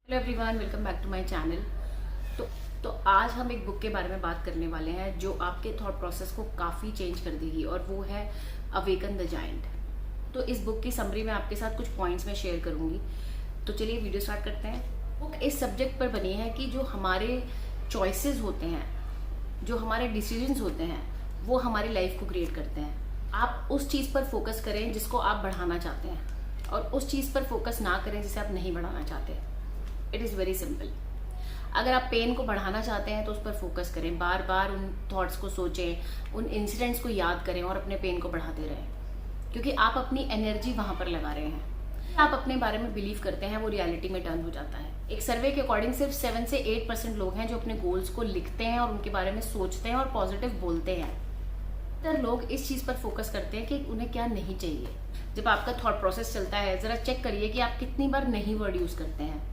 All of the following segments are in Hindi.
Hello everyone, welcome back to my channel. तो आज हम एक बुक के बारे में बात करने वाले हैं जो आपके थॉट प्रोसेस को काफ़ी चेंज कर देगी और वो है अवेकन द जायंट। तो इस बुक की समरी में आपके साथ कुछ पॉइंट्स में शेयर करूंगी। तो चलिए वीडियो स्टार्ट करते हैं। बुक इस सब्जेक्ट पर बनी है कि जो हमारे चॉइसेस होते हैं, जो हमारे डिसीजंस होते हैं, वो हमारी लाइफ को क्रिएट करते हैं। आप उस चीज़ पर फोकस करें जिसको आप बढ़ाना चाहते हैं और उस चीज़ पर फोकस ना करें जिसे आप नहीं बढ़ाना चाहते। It is very simple. अगर आप पेन को बढ़ाना चाहते हैं तो उस पर फोकस करें, बार बार उन थॉट्स को सोचें, उन इंसिडेंट्स को याद करें और अपने पेन को बढ़ाते रहें, क्योंकि आप अपनी एनर्जी वहां पर लगा रहे हैं। आप अपने बारे में बिलीव करते हैं वो रियलिटी में टर्न हो जाता है। एक सर्वे के अकॉर्डिंग सिर्फ 7 से 8% लोग हैं जो अपने गोल्स को लिखते हैं और उनके बारे में सोचते हैं और पॉजिटिव बोलते हैं। तो लोग इस चीज़ पर फोकस करते हैं कि उन्हें क्या नहीं चाहिए। जब आपका थॉट प्रोसेस चलता है, ज़रा चेक करिए कि आप कितनी बार नहीं वर्ड यूज़ करते हैं।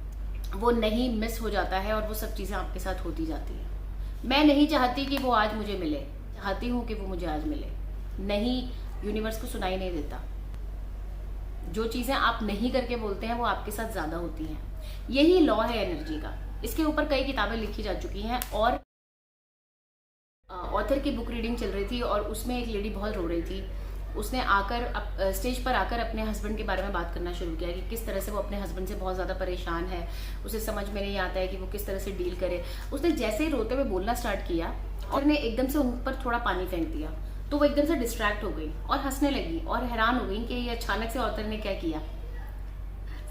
वो नहीं मिस हो जाता है और वो सब चीज़ें आपके साथ होती जाती हैं। मैं नहीं चाहती कि वो आज मुझे मिले, चाहती हूँ कि वो मुझे आज मिले। नहीं, यूनिवर्स को सुनाई नहीं देता। जो चीज़ें आप नहीं करके बोलते हैं वो आपके साथ ज़्यादा होती हैं। यही लॉ है एनर्जी का। इसके ऊपर कई किताबें लिखी जा चुकी हैं और ऑथर की बुक रीडिंग चल रही थी और उसमें एक लेडी बहुत रो रही थी। उसने आकर स्टेज पर आकर अपने हस्बैंड के बारे में बात करना शुरू किया कि किस तरह से वो अपने हस्बैंड से बहुत ज़्यादा परेशान है। उसे समझ में नहीं आता है कि वो किस तरह से डील करे। उसने जैसे ही रोते हुए बोलना स्टार्ट किया और ने एकदम से उन पर थोड़ा पानी फेंक दिया, तो वो एकदम से डिस्ट्रैक्ट हो गई और हंसने लगी और हैरान हो गई कि ये अचानक से ऑथर ने क्या किया।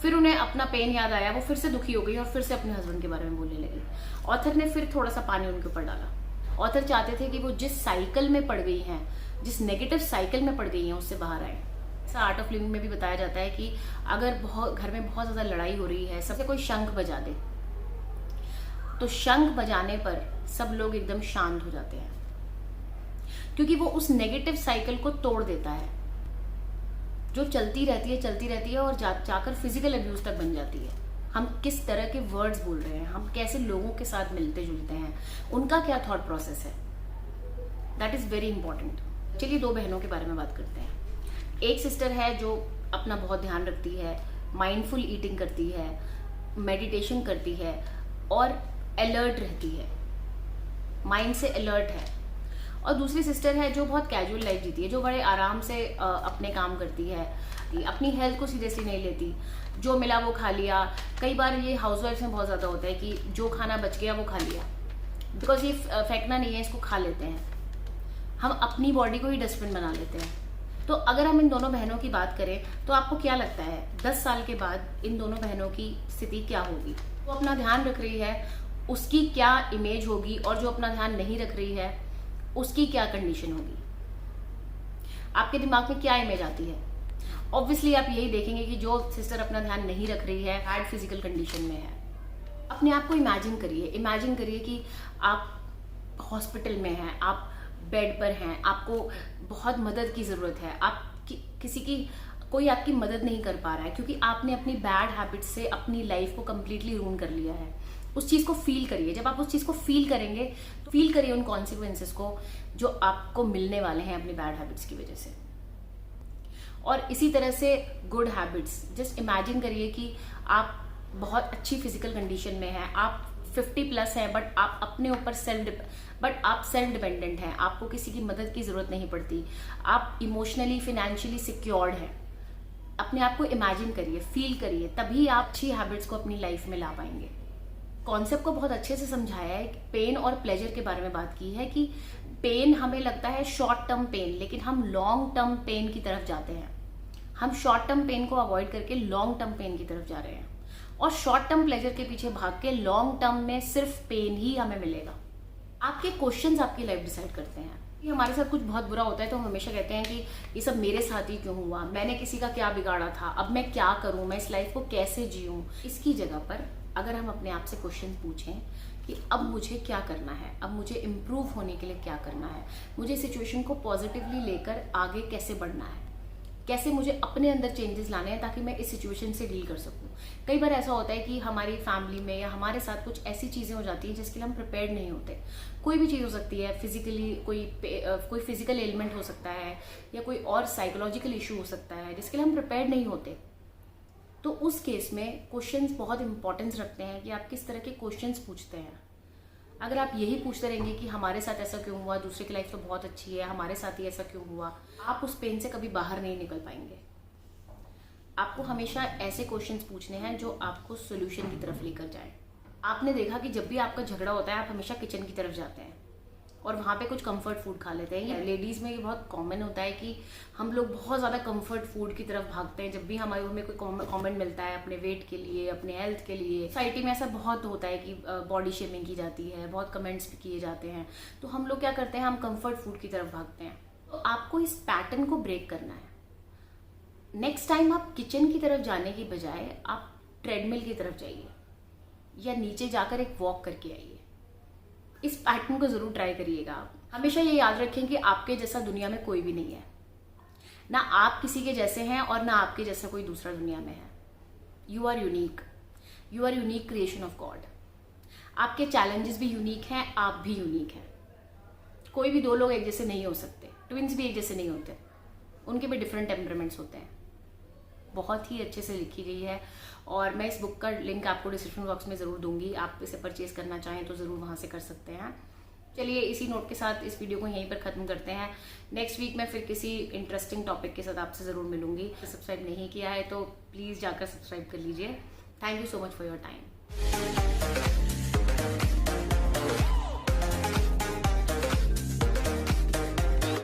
फिर उन्हें अपना पेन याद आया, वो फिर से दुखी हो गई और फिर से अपने हस्बैंड के बारे में बोलने लगी। ऑथर ने फिर थोड़ा सा पानी उनके ऊपर डाला। ऑथर चाहते थे कि वो जिस साइकिल में पड़ गई हैं, जिस नेगेटिव साइकिल में पड़ गई हैं, उससे बाहर आए। ऐसा आर्ट ऑफ लिविंग में भी बताया जाता है कि अगर घर में बहुत ज़्यादा लड़ाई हो रही है, सबसे कोई शंख बजा दे, तो शंख बजाने पर सब लोग एकदम शांत हो जाते हैं, क्योंकि वो उस नेगेटिव साइकिल को तोड़ देता है जो चलती रहती है और जाकर फिजिकल अब्यूज तक बन जाती है। हम किस तरह के वर्ड्स बोल रहे हैं, हम कैसे लोगों के साथ मिलते जुलते हैं, उनका क्या थॉट प्रोसेस है, दैट इज़ वेरी इंपॉर्टेंट। चलिए दो बहनों के बारे में बात करते हैं। एक सिस्टर है जो अपना बहुत ध्यान रखती है, माइंडफुल ईटिंग करती है, मेडिटेशन करती है और अलर्ट रहती है, माइंड से अलर्ट है। और दूसरी सिस्टर है जो बहुत कैजुअल लाइफ जीती है, जो बड़े आराम से अपने काम करती है, अपनी हेल्थ को सीरियसली नहीं लेती, जो मिला वो खा लिया। कई बार ये हाउसवाइफ्स में बहुत ज़्यादा होता है कि जो खाना बच गया वो खा लिया, बिकॉज ये फेंकना नहीं है, इसको खा लेते हैं। हम अपनी बॉडी को ही डस्टबिन बना लेते हैं। तो अगर हम इन दोनों बहनों की बात करें तो आपको क्या लगता है 10 साल के बाद इन दोनों बहनों की स्थिति क्या होगी? वो अपना ध्यान रख रही है, उसकी क्या इमेज होगी, और जो अपना ध्यान नहीं रख रही है उसकी क्या कंडीशन होगी? आपके दिमाग में क्या इमेज आती है? ऑब्वियसली आप यही देखेंगे कि जो सिस्टर अपना ध्यान नहीं रख रही है बैड फिजिकल कंडीशन में है। अपने आप को इमेजिन करिए कि आप हॉस्पिटल में हैं, आप बेड पर हैं, आपको बहुत मदद की ज़रूरत है, आप किसी की कोई आपकी मदद नहीं कर पा रहा है क्योंकि आपने अपनी बैड हैबिट से अपनी लाइफ को कम्प्लीटली रूइन कर लिया है। उस चीज़ को फील करिए। जब आप उस चीज़ को फील करेंगे तो फील करिए उन कॉन्सिक्वेंसेस को जो आपको मिलने वाले हैं अपनी बैड हैबिट्स की वजह से। और इसी तरह से गुड हैबिट्स, जस्ट इमेजिन करिए कि आप बहुत अच्छी फिजिकल कंडीशन में हैं, आप 50+ हैं, बट आप अपने ऊपर सेल्फ डिपेंडेंट हैं, आपको किसी की मदद की ज़रूरत नहीं पड़ती, आप इमोशनली फिनेंशियली सिक्योर्ड हैं। अपने आप को इमेजिन करिए, फील करिए, तभी आप अच्छी हैबिट्स को अपनी लाइफ में ला पाएंगे। कॉन्सेप्ट को बहुत अच्छे से समझाया है। पेन और प्लेजर के बारे में बात की है कि पेन हमें लगता है शॉर्ट टर्म पेन, लेकिन हम लॉन्ग टर्म पेन की तरफ जाते हैं। हम शॉर्ट टर्म पेन को अवॉइड करके लॉन्ग टर्म पेन की तरफ जा रहे हैं और शॉर्ट टर्म प्लेजर के पीछे भाग के लॉन्ग टर्म में सिर्फ पेन ही हमें मिलेगा। आपके क्वेश्चंस आपकी लाइफ डिसाइड करते हैं। कि हमारे साथ कुछ बहुत बुरा होता है तो हम हमेशा कहते हैं कि ये सब मेरे साथ ही क्यों हुआ, मैंने किसी का क्या बिगाड़ा था, अब मैं क्या करूं, मैं इस लाइफ को कैसे जीऊं। इसकी जगह पर अगर हम अपने आप से क्वेश्चन पूछें कि अब मुझे क्या करना है, अब मुझे इम्प्रूव होने के लिए क्या करना है, मुझे सिचुएशन को पॉजिटिवली लेकर आगे कैसे बढ़ना है, कैसे मुझे अपने अंदर चेंजेस लाने हैं ताकि मैं इस सिचुएशन से डील कर सकूं। कई बार ऐसा होता है कि हमारी फैमिली में या हमारे साथ कुछ ऐसी चीज़ें हो जाती हैं जिसके लिए हम प्रिपेयर्ड नहीं होते। कोई भी चीज़ हो सकती है, फिजिकली कोई फिजिकल एलिमेंट हो सकता है या कोई और साइकोलॉजिकल इशू हो सकता है जिसके लिए हम प्रिपेयर्ड नहीं होते। तो उस केस में क्वेश्चंस बहुत इंपॉर्टेंस रखते हैं कि आप किस तरह के क्वेश्चंस पूछते हैं। अगर आप यही पूछते रहेंगे कि हमारे साथ ऐसा क्यों हुआ, दूसरे की लाइफ तो बहुत अच्छी है, हमारे साथ ही ऐसा क्यों हुआ, आप उस पेन से कभी बाहर नहीं निकल पाएंगे। आपको हमेशा ऐसे क्वेश्चंस पूछने हैं जो आपको सोल्यूशन की तरफ लेकर जाए। आपने देखा कि जब भी आपका झगड़ा होता है आप हमेशा किचन की तरफ जाते हैं और वहाँ पे कुछ कंफर्ट फूड खा लेते हैं। ये लेडीज़ में ये बहुत कॉमन होता है कि हम लोग बहुत ज़्यादा कंफर्ट फूड की तरफ भागते हैं जब भी हमें कोई कमेंट मिलता है अपने वेट के लिए, अपने हेल्थ के लिए। सोसाइटी में ऐसा बहुत होता है कि बॉडी शेमिंग की जाती है, बहुत कमेंट्स भी किए जाते हैं। तो हम लोग क्या करते हैं, हम कंफर्ट फूड की तरफ भागते हैं। तो आपको इस पैटर्न को ब्रेक करना है। नेक्स्ट टाइम आप किचन की तरफ जाने की बजाय आप ट्रेडमिल की तरफ जाइए या नीचे जाकर एक वॉक करके आइए। इस पैटर्न को जरूर ट्राई करिएगा। आप हमेशा ये याद रखें कि आपके जैसा दुनिया में कोई भी नहीं है। ना आप किसी के जैसे हैं और ना आपके जैसा कोई दूसरा दुनिया में है। You are unique, you are unique creation of God. आपके चैलेंजेस भी यूनिक हैं, आप भी यूनिक हैं। कोई भी दो लोग एक जैसे नहीं हो सकते, ट्विंस भी एक जैसे नहीं होते, उनके भी डिफरेंट टेम्परामेंट्स होते हैं। बहुत ही अच्छे से लिखी गई है और मैं इस बुक का लिंक आपको डिस्क्रिप्शन बॉक्स में ज़रूर दूंगी। आप इसे परचेज करना चाहें तो ज़रूर वहाँ से कर सकते हैं। चलिए इसी नोट के साथ इस वीडियो को यहीं पर ख़त्म करते हैं। नेक्स्ट वीक मैं फिर किसी इंटरेस्टिंग टॉपिक के साथ आपसे ज़रूर मिलूंगी। सब्सक्राइब नहीं किया है तो प्लीज़ जाकर सब्सक्राइब कर लीजिए। Thank you so much for your time.